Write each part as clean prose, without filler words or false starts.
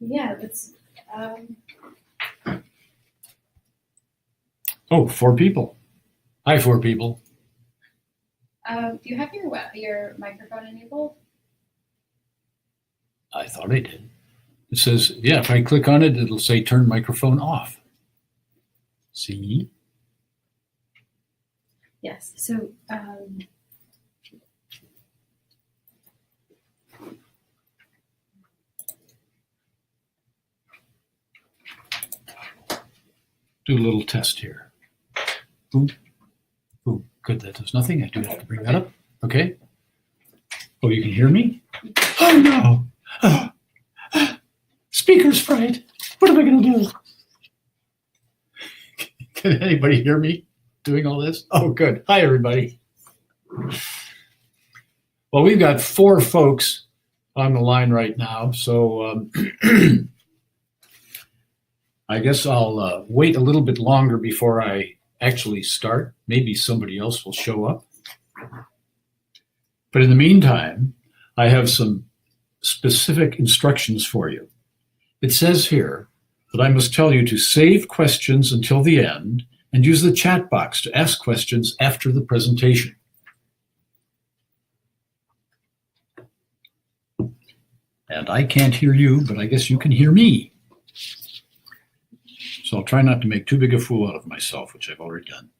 Yeah, that's. Oh, 4 people. Hi, 4 people. Do you have your microphone enabled? I thought I did. It says, yeah, if I click on it, it'll say turn microphone off. See? Yes. So. Do a little test here. Boom. Boom. Good. That does nothing. I do have to bring that up. Okay. Oh, you can hear me? Oh, no. Oh. Speaker's fright. What am I going to do? Can anybody hear me doing all this? Oh, good. Hi, everybody. Well, we've got 4 folks on the line right now, so I guess I'll wait a little bit longer before I actually start. Maybe somebody else will show up. But in the meantime, I have some specific instructions for you. It says here that I must tell you to save questions until the end and use the chat box to ask questions after the presentation. And I can't hear you, but I guess you can hear me. So I'll try not to make too big a fool out of myself, which I've already done.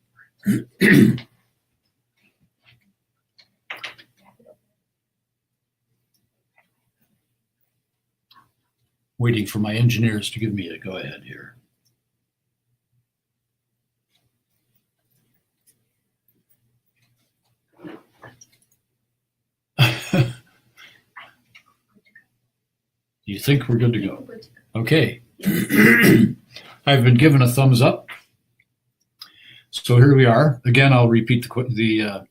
Waiting for my engineers to give me a go-ahead here. You think we're good to go? Okay. I've been given a thumbs up. So here we are. Again, I'll repeat the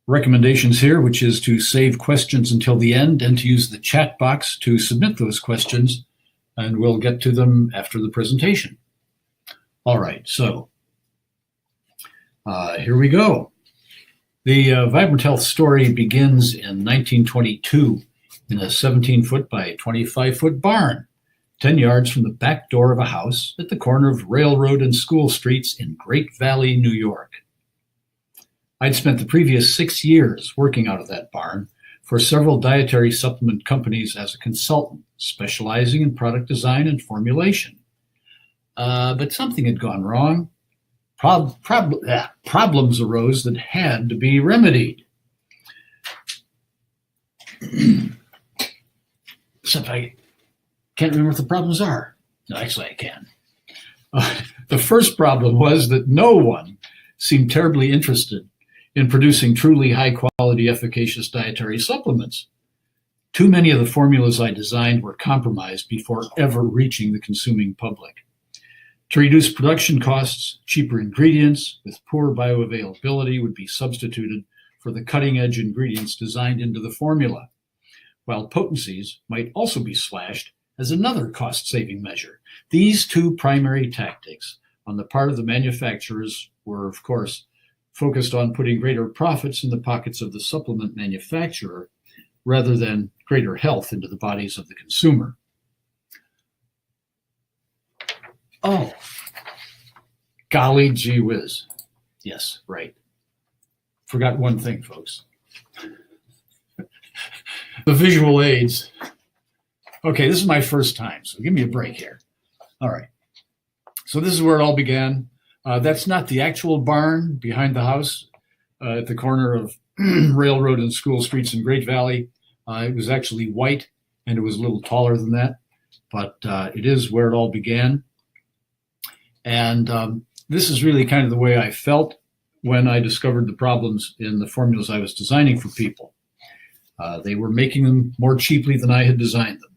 recommendations here, which is to save questions until the end and to use the chat box to submit those questions, and we'll get to them after the presentation. All right, so here we go. The Vibrant Health story begins in 1922 in a 17-foot by 25-foot barn, 10 yards from the back door of a house at the corner of Railroad and School Streets in Great Valley, New York. I'd spent the previous 6 years working out of that barn for several dietary supplement companies as a consultant, specializing in product design and formulation. But something had gone wrong. Problems arose that had to be remedied. Except I can't remember what the problems are. No, actually, I can. The first problem was that no one seemed terribly interested in producing truly high-quality, efficacious dietary supplements. Too many of the formulas I designed were compromised before ever reaching the consuming public. To reduce production costs, cheaper ingredients with poor bioavailability would be substituted for the cutting-edge ingredients designed into the formula, while potencies might also be slashed as another cost-saving measure. These 2 primary tactics on the part of the manufacturers were, of course, focused on putting greater profits in the pockets of the supplement manufacturer rather than greater health into the bodies of the consumer. Oh, golly gee whiz. Yes, right. Forgot one thing, folks. The visual aids. Okay, this is my first time, so give me a break here. All right. So this is where it all began. That's not the actual barn behind the house at the corner of Railroad and School Streets in Great Valley. It was actually white, and it was a little taller than that, but it is where it all began. And this is really kind of the way I felt when I discovered the problems in the formulas I was designing for people. They were making them more cheaply than I had designed them.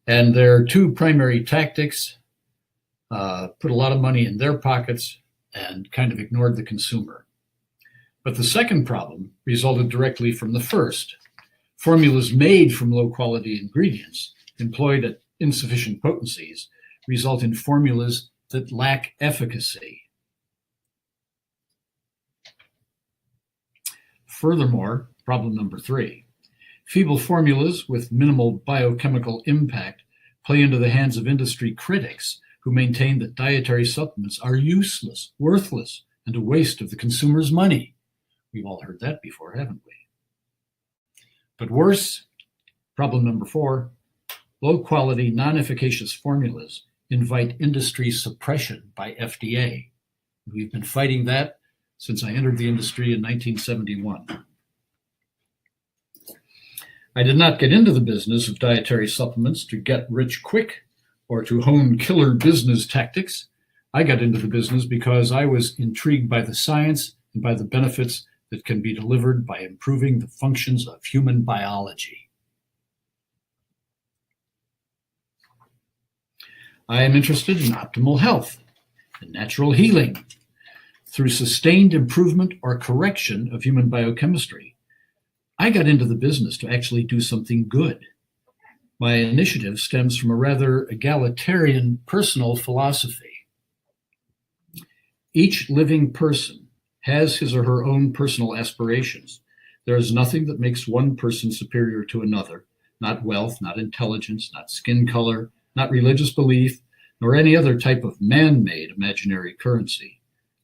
And their 2 primary tactics put a lot of money in their pockets and kind of ignored the consumer. But the second problem resulted directly from the first. Formulas made from low-quality ingredients employed at insufficient potencies result in formulas that lack efficacy. Furthermore, problem number 3, Feeble formulas with minimal biochemical impact play into the hands of industry critics who maintain that dietary supplements are useless, worthless, and a waste of the consumer's money. We've all heard that before, haven't we? But worse, problem number 4, low-quality, non-efficacious formulas invite industry suppression by FDA. We've been fighting that since I entered the industry in 1971. I did not get into the business of dietary supplements to get rich quick or to hone killer business tactics. I got into the business because I was intrigued by the science and by the benefits that can be delivered by improving the functions of human biology. I am interested in optimal health and natural healing through sustained improvement or correction of human biochemistry. I got into the business to actually do something good. My initiative stems from a rather egalitarian personal philosophy. Each living person has his or her own personal aspirations. There is nothing that makes one person superior to another, not wealth, not intelligence, not skin color, not religious belief, nor any other type of man-made imaginary currency.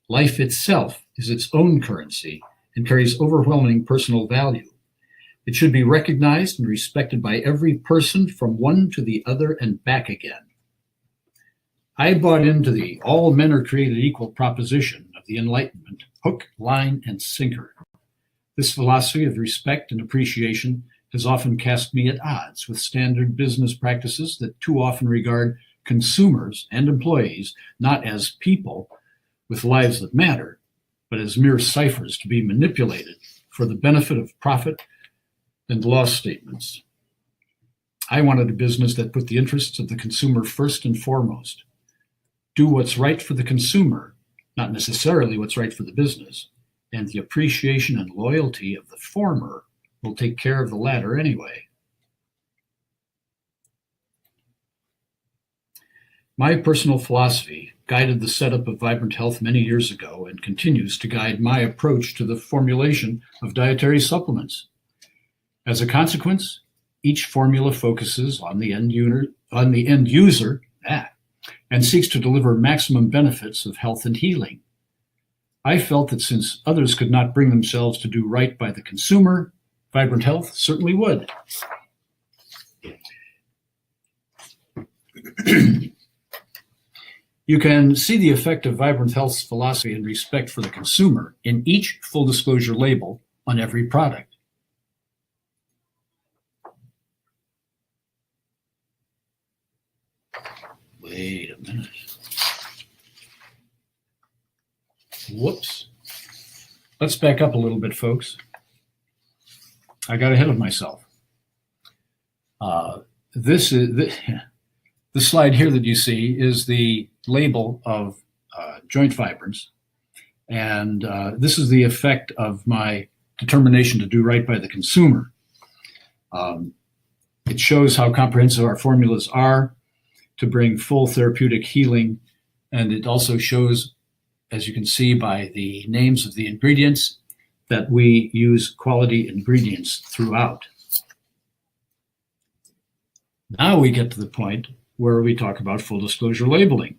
Life itself is its own currency and carries overwhelming personal value. It should be recognized and respected by every person from one to the other and back again. I bought into the all men are created equal proposition of the Enlightenment, hook, line, and sinker. This philosophy of respect and appreciation has often cast me at odds with standard business practices that too often regard consumers and employees not as people with lives that matter, but as mere ciphers to be manipulated for the benefit of profit and loss statements. I wanted a business that put the interests of the consumer first and foremost. Do what's right for the consumer, not necessarily what's right for the business, and the appreciation and loyalty of the former will take care of the latter anyway. My personal philosophy guided the setup of Vibrant Health many years ago and continues to guide my approach to the formulation of dietary supplements. As a consequence, each formula focuses on the end user, and seeks to deliver maximum benefits of health and healing. I felt that since others could not bring themselves to do right by the consumer, Vibrant Health certainly would. You can see the effect of Vibrant Health's philosophy and respect for the consumer in each full disclosure label on every product. Wait a minute. Whoops. Let's back up a little bit, folks. I got ahead of myself. This slide here that you see is the label of joint fibrins. And this is the effect of my determination to do right by the consumer. It shows how comprehensive our formulas are to bring full therapeutic healing. And it also shows, as you can see by the names of the ingredients, that we use quality ingredients throughout. Now we get to the point where we talk about full disclosure labeling.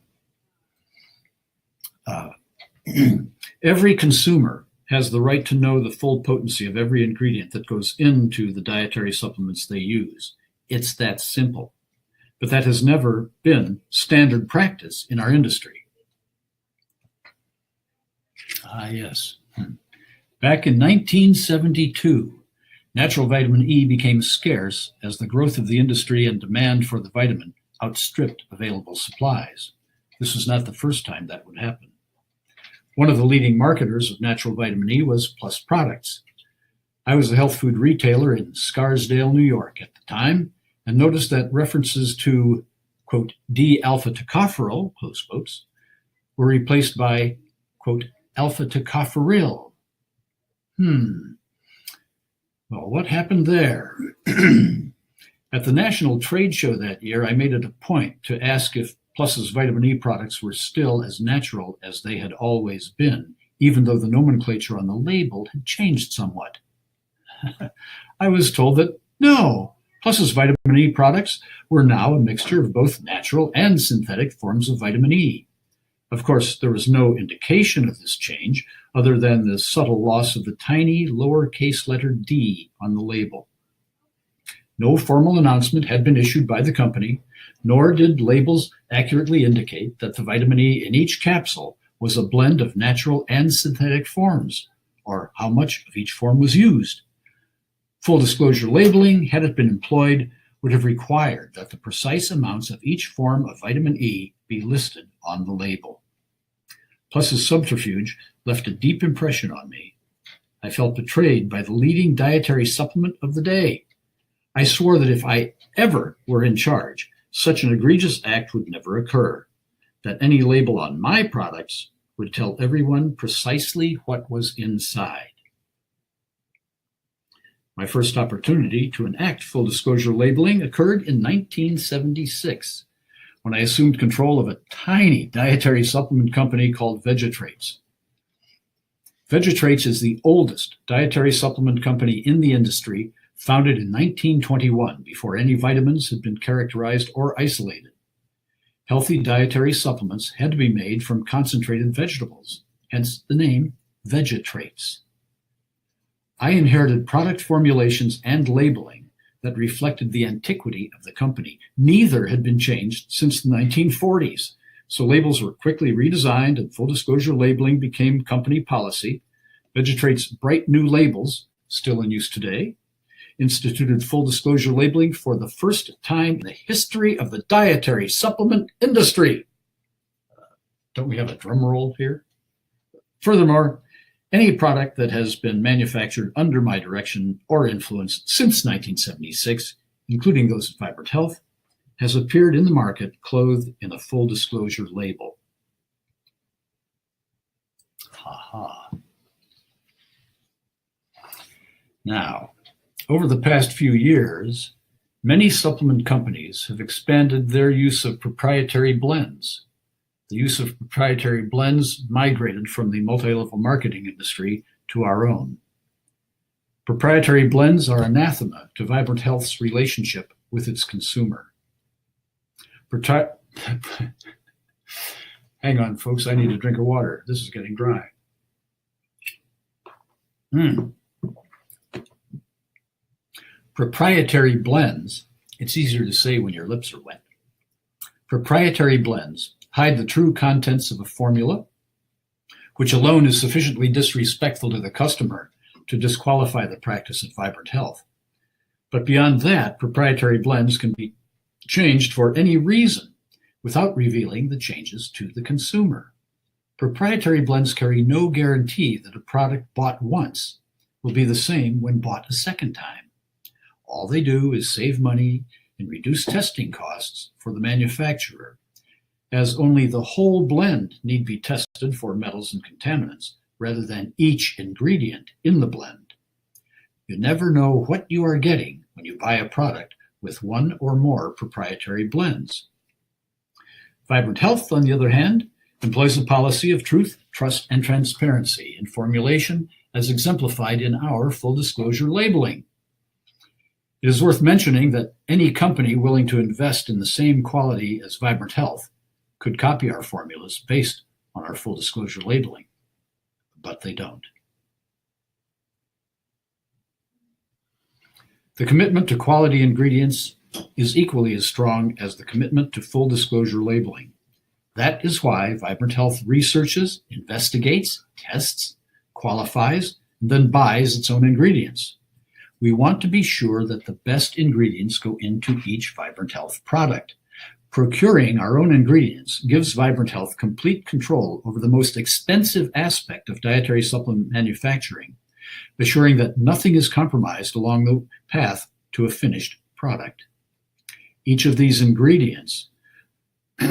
Every consumer has the right to know the full potency of every ingredient that goes into the dietary supplements they use. It's that simple. But that has never been standard practice in our industry. Yes. Back in 1972, natural vitamin E became scarce as the growth of the industry and demand for the vitamin outstripped available supplies. This was not the first time that would happen. One of the leading marketers of natural vitamin E was Plus Products. I was a health food retailer in Scarsdale, New York at the time, and noticed that references to, quote, D-alpha tocopherol, close quotes, were replaced by, quote, alpha tocopherol. Well, what happened there? At the national trade show that year, I made it a point to ask if Plus's vitamin E products were still as natural as they had always been, even though the nomenclature on the label had changed somewhat. I was told that No, Plus's vitamin E products were now a mixture of both natural and synthetic forms of vitamin E. Of course, there was no indication of this change other than the subtle loss of the tiny lowercase letter d on the label. No formal announcement had been issued by the company, nor did labels accurately indicate that the vitamin E in each capsule was a blend of natural and synthetic forms, or how much of each form was used. Full disclosure labeling, had it been employed, would have required that the precise amounts of each form of vitamin E be listed on the label. Plus's subterfuge left a deep impression on me. I felt betrayed by the leading dietary supplement of the day. I swore that if I ever were in charge, such an egregious act would never occur, that any label on my products would tell everyone precisely what was inside. My first opportunity to enact full disclosure labeling occurred in 1976, when I assumed control of a tiny dietary supplement company called Vegetrates. Vegetrates is the oldest dietary supplement company in the industry, founded in 1921, before any vitamins had been characterized or isolated. Healthy dietary supplements had to be made from concentrated vegetables, hence the name Vegetrates. I inherited product formulations and labeling that reflected the antiquity of the company. Neither had been changed since the 1940s, so labels were quickly redesigned and full disclosure labeling became company policy. Vegetrate's bright new labels, still in use today, instituted full disclosure labeling for the first time in the history of the dietary supplement industry. Don't we have a drum roll here? Furthermore, any product that has been manufactured under my direction or influence since 1976, including those at Vibrant Health, has appeared in the market clothed in a full disclosure label. Ha. Now, over the past few years, many supplement companies have expanded their use of proprietary blends. The use of proprietary blends migrated from the multi-level marketing industry to our own. Proprietary blends are anathema to Vibrant Health's relationship with its consumer. Hang on, folks, I need a drink of water. This is getting dry. Proprietary blends, it's easier to say when your lips are wet. Proprietary blends hide the true contents of a formula, which alone is sufficiently disrespectful to the customer to disqualify the practice at Vibrant Health. But beyond that, proprietary blends can be changed for any reason without revealing the changes to the consumer. Proprietary blends carry no guarantee that a product bought once will be the same when bought a second time. All they do is save money and reduce testing costs for the manufacturer, as only the whole blend need be tested for metals and contaminants rather than each ingredient in the blend. You never know what you are getting when you buy a product with one or more proprietary blends. Vibrant Health, on the other hand, employs a policy of truth, trust, and transparency in formulation as exemplified in our full disclosure labeling. It is worth mentioning that any company willing to invest in the same quality as Vibrant Health could copy our formulas based on our full disclosure labeling, but they don't. The commitment to quality ingredients is equally as strong as the commitment to full disclosure labeling. That is why Vibrant Health researches, investigates, tests, qualifies, and then buys its own ingredients. We want to be sure that the best ingredients go into each Vibrant Health product. Procuring our own ingredients gives Vibrant Health complete control over the most expensive aspect of dietary supplement manufacturing, assuring that nothing is compromised along the path to a finished product. Each of these ingredients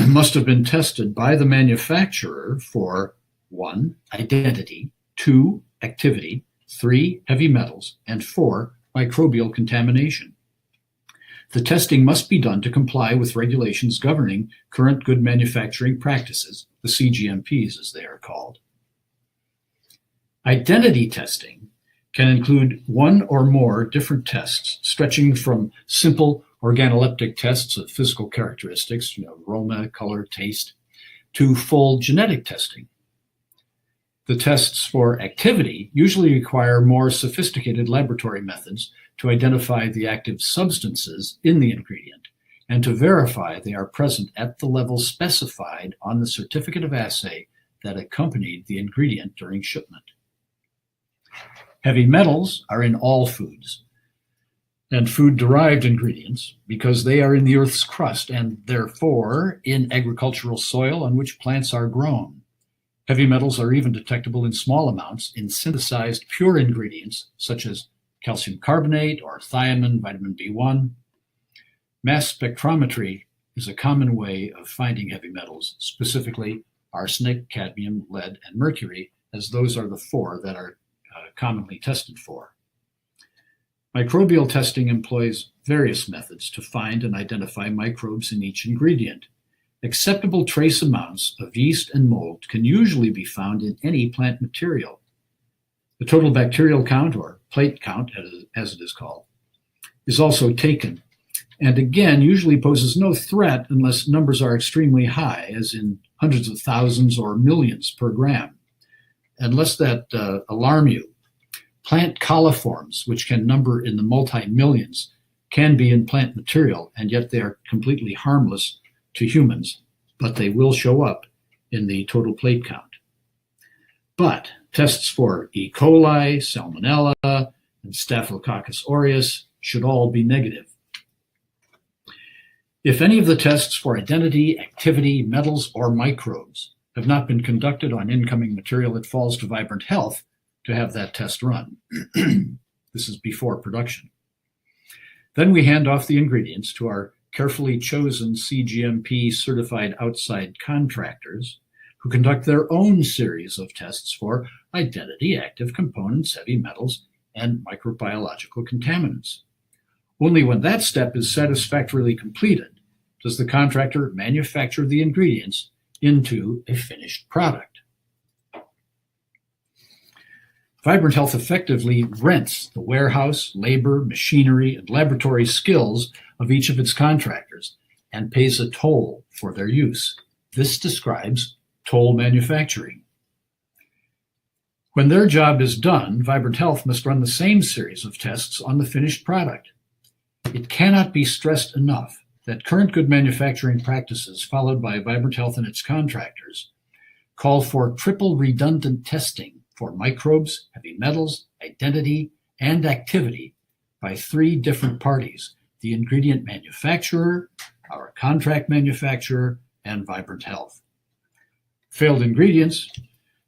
must have been tested by the manufacturer for 1, identity, 2, activity, 3, heavy metals, and 4, microbial contamination. The testing must be done to comply with regulations governing current good manufacturing practices, the CGMPs as they are called. Identity testing can include one or more different tests, stretching from simple organoleptic tests of physical characteristics, aroma, color, taste, to full genetic testing. The tests for activity usually require more sophisticated laboratory methods to identify the active substances in the ingredient and to verify they are present at the level specified on the certificate of assay that accompanied the ingredient during shipment. Heavy metals are in all foods and food-derived ingredients because they are in the Earth's crust and therefore in agricultural soil on which plants are grown. Heavy metals are even detectable in small amounts in synthesized pure ingredients such as calcium carbonate or thiamine, vitamin B1. Mass spectrometry is a common way of finding heavy metals, specifically arsenic, cadmium, lead, and mercury, as those are the four that are commonly tested for. Microbial testing employs various methods to find and identify microbes in each ingredient. Acceptable trace amounts of yeast and mold can usually be found in any plant material. The total bacterial count, or plate count as it is called, is also taken, and again usually poses no threat unless numbers are extremely high, as in hundreds of thousands or millions per gram. Unless that alarm you, plant coliforms, which can number in the multi-millions, can be in plant material, and yet they are completely harmless to humans, but they will show up in the total plate count. But tests for E. coli, Salmonella, and Staphylococcus aureus should all be negative. If any of the tests for identity, activity, metals, or microbes have not been conducted on incoming material, it falls to Vibrant Health to have that test run. This is before production. Then we hand off the ingredients to our carefully chosen CGMP certified outside contractors who conduct their own series of tests for identity, active components, heavy metals, and microbiological contaminants. Only when that step is satisfactorily completed does the contractor manufacture the ingredients into a finished product. Vibrant Health effectively rents the warehouse, labor, machinery, and laboratory skills of each of its contractors and pays a toll for their use. This describes toll manufacturing. When their job is done, Vibrant Health must run the same series of tests on the finished product. It cannot be stressed enough that current good manufacturing practices followed by Vibrant Health and its contractors call for triple redundant testing for microbes, heavy metals, identity, and activity by three different parties: the ingredient manufacturer, our contract manufacturer, and Vibrant Health. Failed ingredients,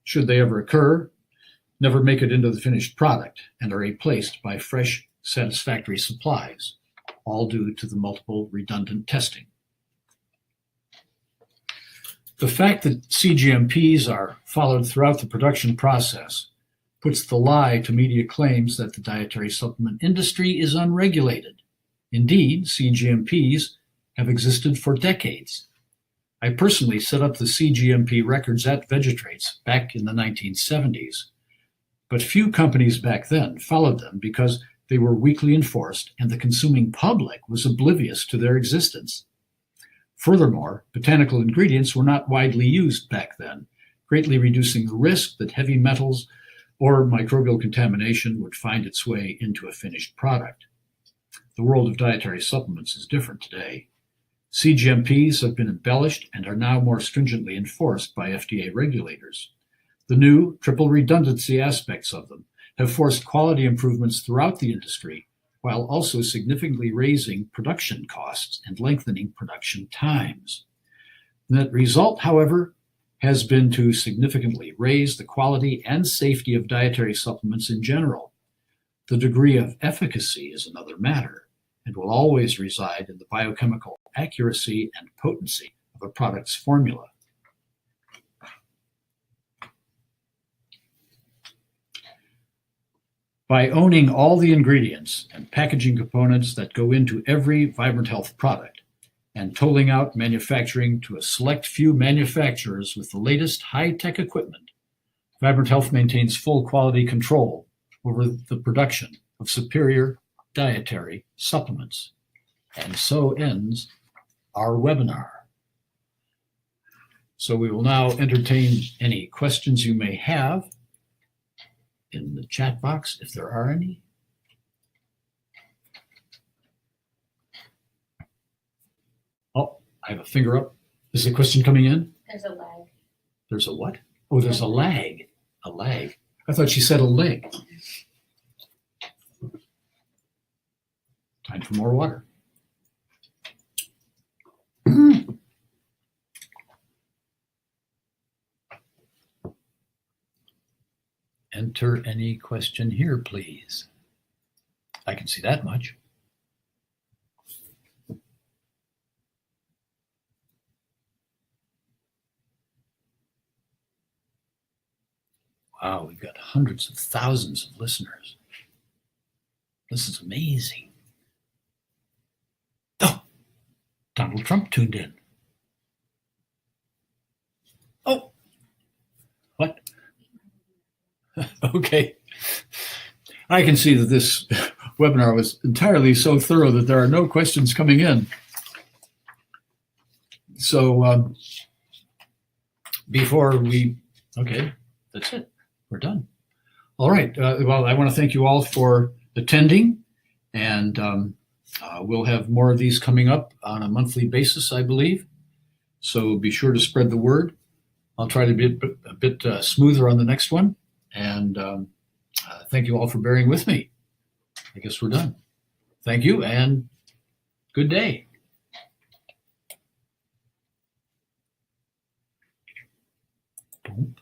should they ever occur, never make it into the finished product and are replaced by fresh, satisfactory supplies, all due to the multiple redundant testing. The fact that CGMPs are followed throughout the production process puts the lie to media claims that the dietary supplement industry is unregulated. Indeed, CGMPs have existed for decades. I personally set up the CGMP records at Vegetrates back in the 1970s, but few companies back then followed them because they were weakly enforced and the consuming public was oblivious to their existence. Furthermore, botanical ingredients were not widely used back then, greatly reducing the risk that heavy metals or microbial contamination would find its way into a finished product. The world of dietary supplements is different today. CGMPs have been embellished and are now more stringently enforced by FDA regulators. The new triple redundancy aspects of them have forced quality improvements throughout the industry, while also significantly raising production costs and lengthening production times. The net result, however, has been to significantly raise the quality and safety of dietary supplements in general. The degree of efficacy is another matter and will always reside in the biochemical accuracy and potency of a product's formula. By owning all the ingredients and packaging components that go into every Vibrant Health product and tolling out manufacturing to a select few manufacturers with the latest high-tech equipment, Vibrant Health maintains full quality control over the production of superior dietary supplements. And so ends our webinar. So we will now entertain any questions you may have in the chat box, if there are any. Oh, I have a finger up. Is the question coming in? There's a lag. There's a what? Oh, there's a lag. A lag. I thought she said a leg. Time for more water. Enter any question here, please. I can see that much. Wow, we've got hundreds of thousands of listeners. This is amazing. Oh, Donald Trump tuned in. Oh, what? Okay. I can see that this webinar was entirely so thorough that there are no questions coming in. So before we, okay, that's it. We're done. All right. Well, I want to thank you all for attending, and we'll have more of these coming up on a monthly basis, I believe. So be sure to spread the word. I'll try to be a bit smoother on the next one. And thank you all for bearing with me. I guess we're done. Thank you and good day. Boom.